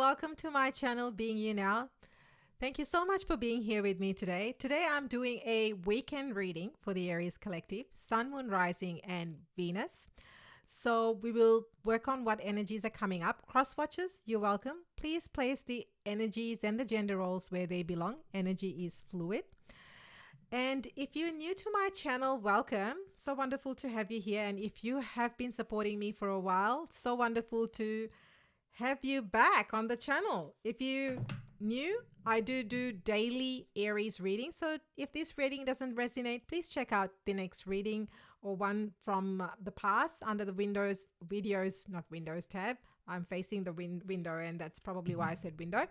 welcome to my channel, Being You Now. Thank you so much for being here with me today. Today I'm doing a weekend reading for the Aries Collective, Sun, Moon, Rising, and Venus. So we will work on what energies are coming up. Cross watchers, you're welcome. Please place the energies and the gender roles where they belong. Energy is fluid. And if you're new to my channel, welcome. So wonderful to have you here. And if you have been supporting me for a while, so wonderful to have you back on the channel. If you new, I do daily Aries reading. So if this reading doesn't resonate, please check out the next reading or one from the past under the Windows videos, not Windows tab. I'm facing the window, and that's probably why I said window.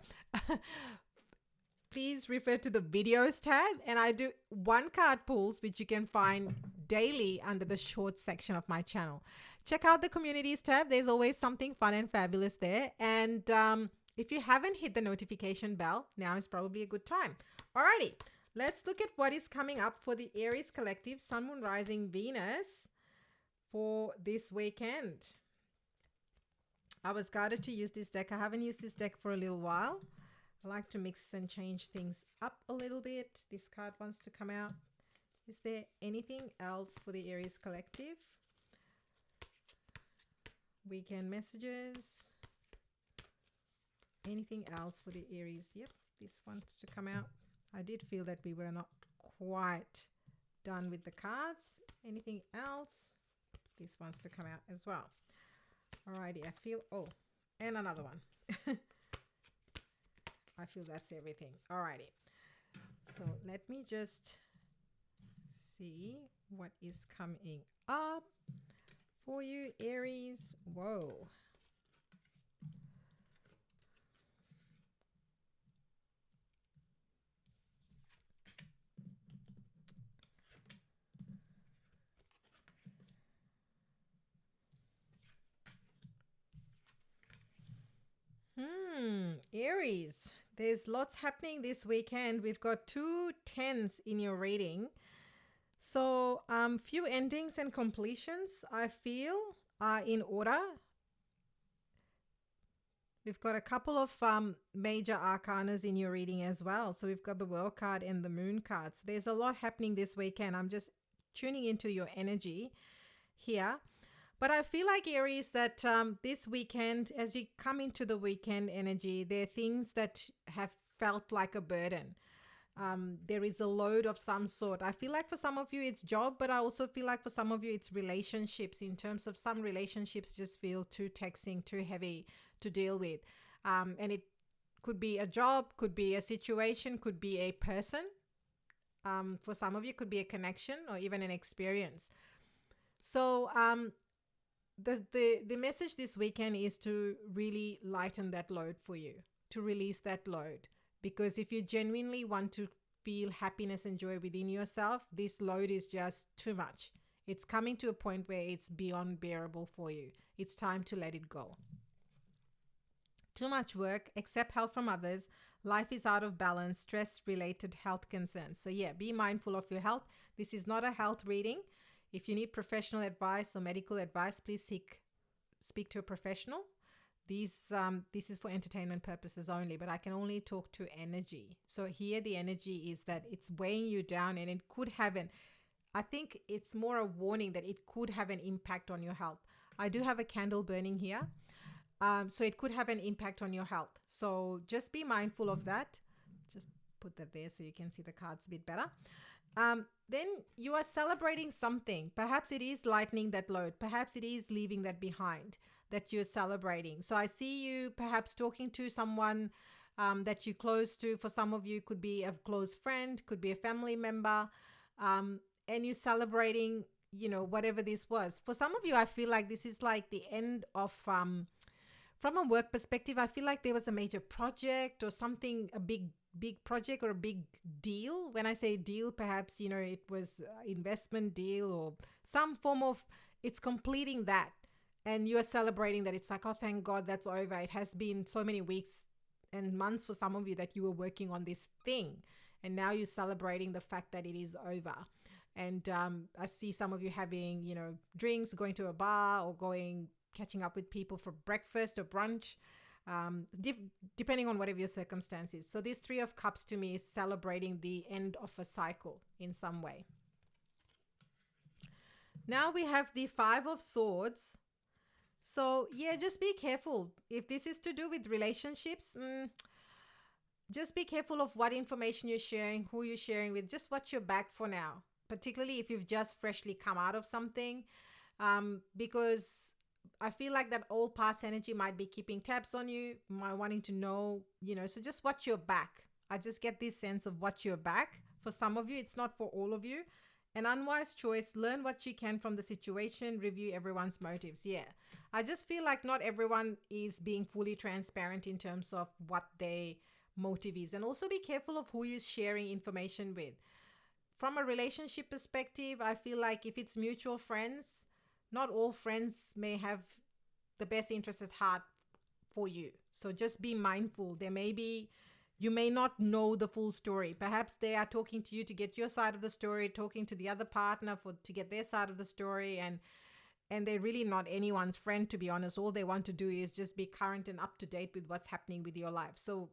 Please refer to the videos tab, and I do one card pulls, which you can find daily under the short section of my channel. Check out the communities tab. There's always something fun and fabulous there. And if you haven't hit the notification bell, now is probably a good time. Alrighty, let's look at what is coming up for the Aries Collective, Sun, Moon, Rising, Venus for this weekend. I was guided to use this deck. I haven't used this deck for a little while. I like to mix and change things up a little bit. This card wants to come out. Is there anything else for the Aries Collective? Weekend messages. Anything else for the Aries? Yep, this wants to come out. I did feel that we were not quite done with the cards. Anything else? This wants to come out as well. Alrighty, I feel, oh, and another one. I feel that's everything. Alrighty. So let me just see what is coming up for you, Aries. Whoa. Aries. There's lots happening this weekend. We've got 2 10s in your reading. So few endings and completions, I feel, are in order. We've got a couple of major arcanas in your reading as well. So we've got the World card and the Moon card. So there's a lot happening this weekend. I'm just tuning into your energy here. But I feel like, Aries, that this weekend, as you come into the weekend energy, there are things that have felt like a burden. There is a load of some sort. I feel like for some of you it's job, but I also feel like for some of you it's relationships, in terms of some relationships just feel too taxing, too heavy to deal with. And it could be a job, could be a situation, could be a person. For some of you, could be a connection or even an experience. So the message this weekend is to really lighten that load for you, to release that load. Because if you genuinely want to feel happiness and joy within yourself, this load is just too much. It's coming to a point where it's beyond bearable for you. It's time to let it go. Too much work, accept help from others. Life is out of balance, stress-related health concerns. So yeah, be mindful of your health. This is not a health reading. If you need professional advice or medical advice, please speak to a professional. This is for entertainment purposes only, but I can only talk to energy. So here the energy is that it's weighing you down, and it could have I think it's more a warning that it could have an impact on your health. I do have a candle burning here. So it could have an impact on your health. So just be mindful of that. Just put that there so you can see the cards a bit better. Then you are celebrating something. Perhaps it is lightening that load. Perhaps it is leaving that behind that you're celebrating. So I see you perhaps talking to someone that you're close to. For some of you, could be a close friend, could be a family member, and you're celebrating, you know, whatever this was. For some of you, I feel like this is like the end of, from a work perspective, I feel like there was a major project or something, a big project or a big deal. When I say deal, perhaps, you know, it was investment deal or some form of, it's completing that. And you're celebrating that. It's like, oh, thank God that's over. It has been so many weeks and months for some of you that you were working on this thing. And now you're celebrating the fact that it is over. And I see some of you having, you know, drinks, going to a bar or catching up with people for breakfast or brunch. depending on whatever your circumstances. So this Three of Cups to me is celebrating the end of a cycle in some way. Now we have the Five of Swords. So yeah, just be careful. If this is to do with relationships, just be careful of what information you're sharing, who you're sharing with. Just watch your back for now, particularly if you've just freshly come out of something, because I feel like that old past energy might be keeping tabs on you, might wanting to know, so just watch your back. I just get this sense of watch your back. For some of you, it's not for all of you. An unwise choice, learn what you can from the situation, review everyone's motives. Yeah, I just feel like not everyone is being fully transparent in terms of what their motive is. And also be careful of who you're sharing information with. From a relationship perspective, I feel like if it's mutual friends, not all friends may have the best interest at heart for you. So just be mindful. You may not know the full story. Perhaps they are talking to you to get your side of the story, talking to the other partner to get their side of the story, and they're really not anyone's friend, to be honest. All they want to do is just be current and up to date with what's happening with your life. So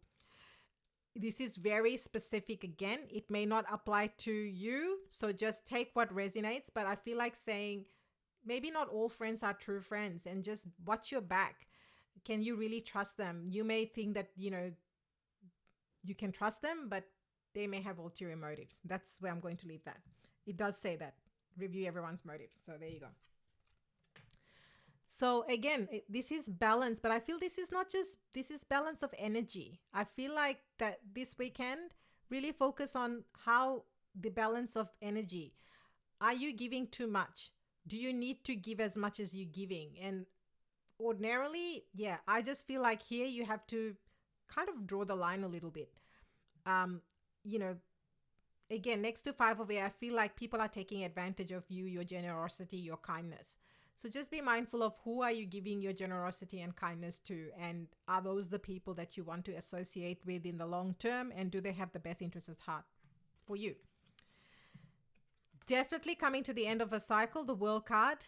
this is very specific again. It may not apply to you, so just take what resonates. But I feel like saying maybe not all friends are true friends, and just watch your back. Can you really trust them? You may think that, you can trust them, but they may have ulterior motives. That's where I'm going to leave that. It does say that. Review everyone's motives. So there you go. So again, this is balance, but I feel this is balance of energy. I feel like that this weekend, really focus on how the balance of energy. Are you giving too much? Do you need to give as much as you're giving? And ordinarily, yeah, I just feel like here you have to kind of draw the line a little bit. Um, you know, again, next to Five of Air, I feel like people are taking advantage of you, your generosity, your kindness. So just be mindful of who are you giving your generosity and kindness to, and are those the people that you want to associate with in the long term, and do they have the best interests at heart for you? Definitely coming to the end of a cycle, the World card.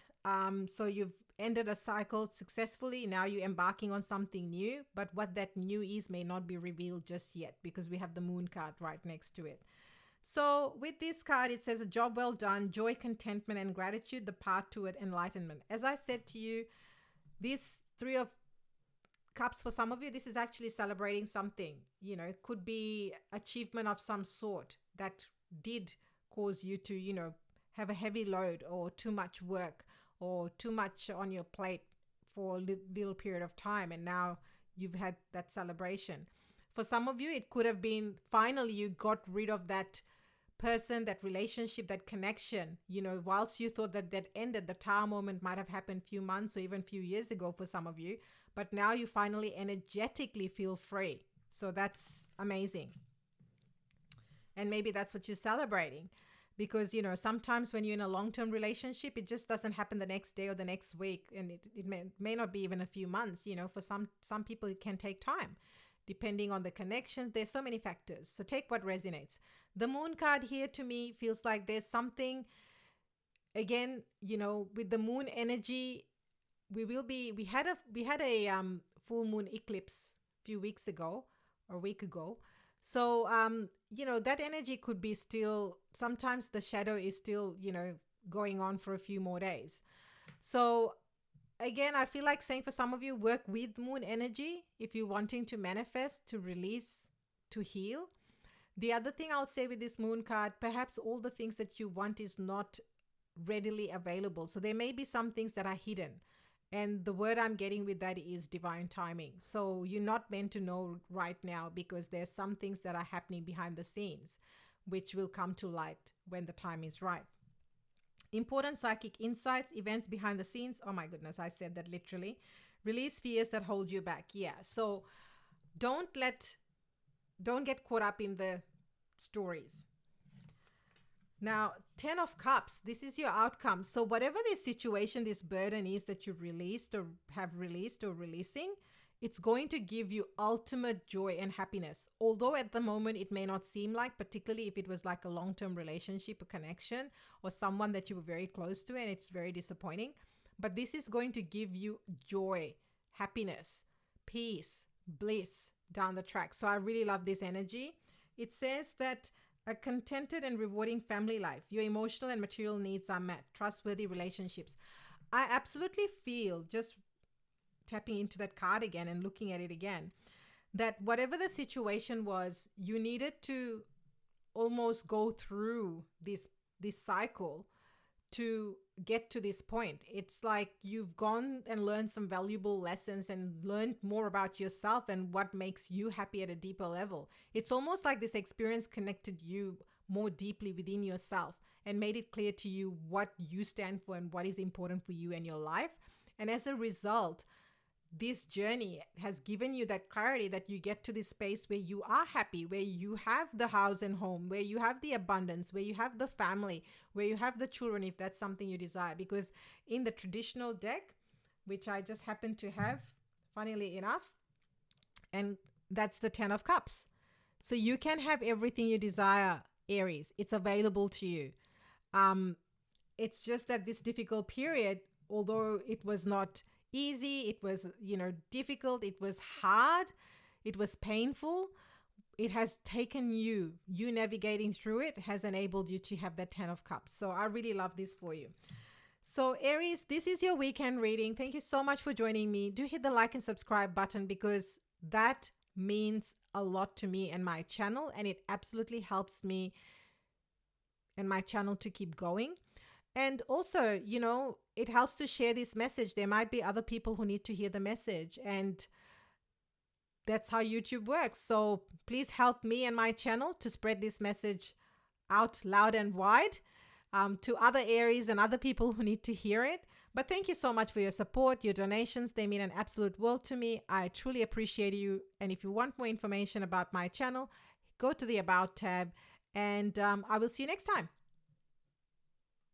So you've ended a cycle successfully. Now you're embarking on something new, but what that new is may not be revealed just yet, because we have the Moon card right next to it. So with this card, it says a job well done, joy, contentment, and gratitude, the path toward enlightenment. As I said to you, this Three of Cups, for some of you, this is actually celebrating something. It could be achievement of some sort that did cause you to, have a heavy load, or too much work, or too much on your plate for a little period of time. And now you've had that celebration. For some of you, it could have been finally you got rid of that person, that relationship, that connection. Whilst you thought that ended, the Tower moment might have happened a few months or even a few years ago for some of you. But now you finally energetically feel free. So that's amazing. And maybe that's what you're celebrating. Because, sometimes when you're in a long-term relationship, it just doesn't happen the next day or the next week. And it may not be even a few months. For some people, it can take time. Depending on the connections, there's so many factors. So take what resonates. The Moon card here to me feels like there's something, again, with the Moon energy, we had a full moon eclipse a few weeks ago or a week ago. So, that energy could be still, sometimes the shadow is still, going on for a few more days. So again, I feel like saying for some of you, work with moon energy if you're wanting to manifest, to release, to heal. The other thing I'll say with this Moon card, perhaps all the things that you want is not readily available. So there may be some things that are hidden. And the word I'm getting with that is divine timing. So you're not meant to know right now, because there's some things that are happening behind the scenes, which will come to light when the time is right. Important psychic insights, events behind the scenes. Oh my goodness, I said that literally. Release fears that hold you back. Yeah. So don't get caught up in the stories. Now, 10 of Cups, this is your outcome. So whatever this situation, this burden is that you released or have released or releasing, it's going to give you ultimate joy and happiness. Although at the moment it may not seem like, particularly if it was like a long-term relationship, a connection, or someone that you were very close to, and it's very disappointing. But this is going to give you joy, happiness, peace, bliss down the track. So I really love this energy. It says that a contented and rewarding family life, your emotional and material needs are met, trustworthy relationships. I absolutely feel, just tapping into that card again and looking at it again, that whatever the situation was, you needed to almost go through this cycle to get to this point. It's like you've gone and learned some valuable lessons and learned more about yourself and what makes you happy at a deeper level. It's almost like this experience connected you more deeply within yourself and made it clear to you what you stand for and what is important for you and your life. And as a result, this journey has given you that clarity that you get to this space where you are happy, where you have the house and home, where you have the abundance, where you have the family, where you have the children, if that's something you desire. Because in the traditional deck, which I just happen to have, funnily enough, and that's the 10 of Cups. So you can have everything you desire, Aries. It's available to you. Um, it's just that this difficult period, although it was not easy, it was, difficult, it was hard, it was painful, it has taken you navigating through it has enabled you to have that 10 of Cups. So I really love this for you. So Aries, this is your weekend reading. Thank you so much for joining me. Do hit the like and subscribe button because that means a lot to me and my channel, and it absolutely helps me and my channel to keep going. And also, it helps to share this message. There might be other people who need to hear the message, and that's how YouTube works. So please help me and my channel to spread this message out loud and wide, to other Aries and other people who need to hear it. But thank you so much for your support, your donations. They mean an absolute world to me. I truly appreciate you. And if you want more information about my channel, go to the About tab, and I will see you next time.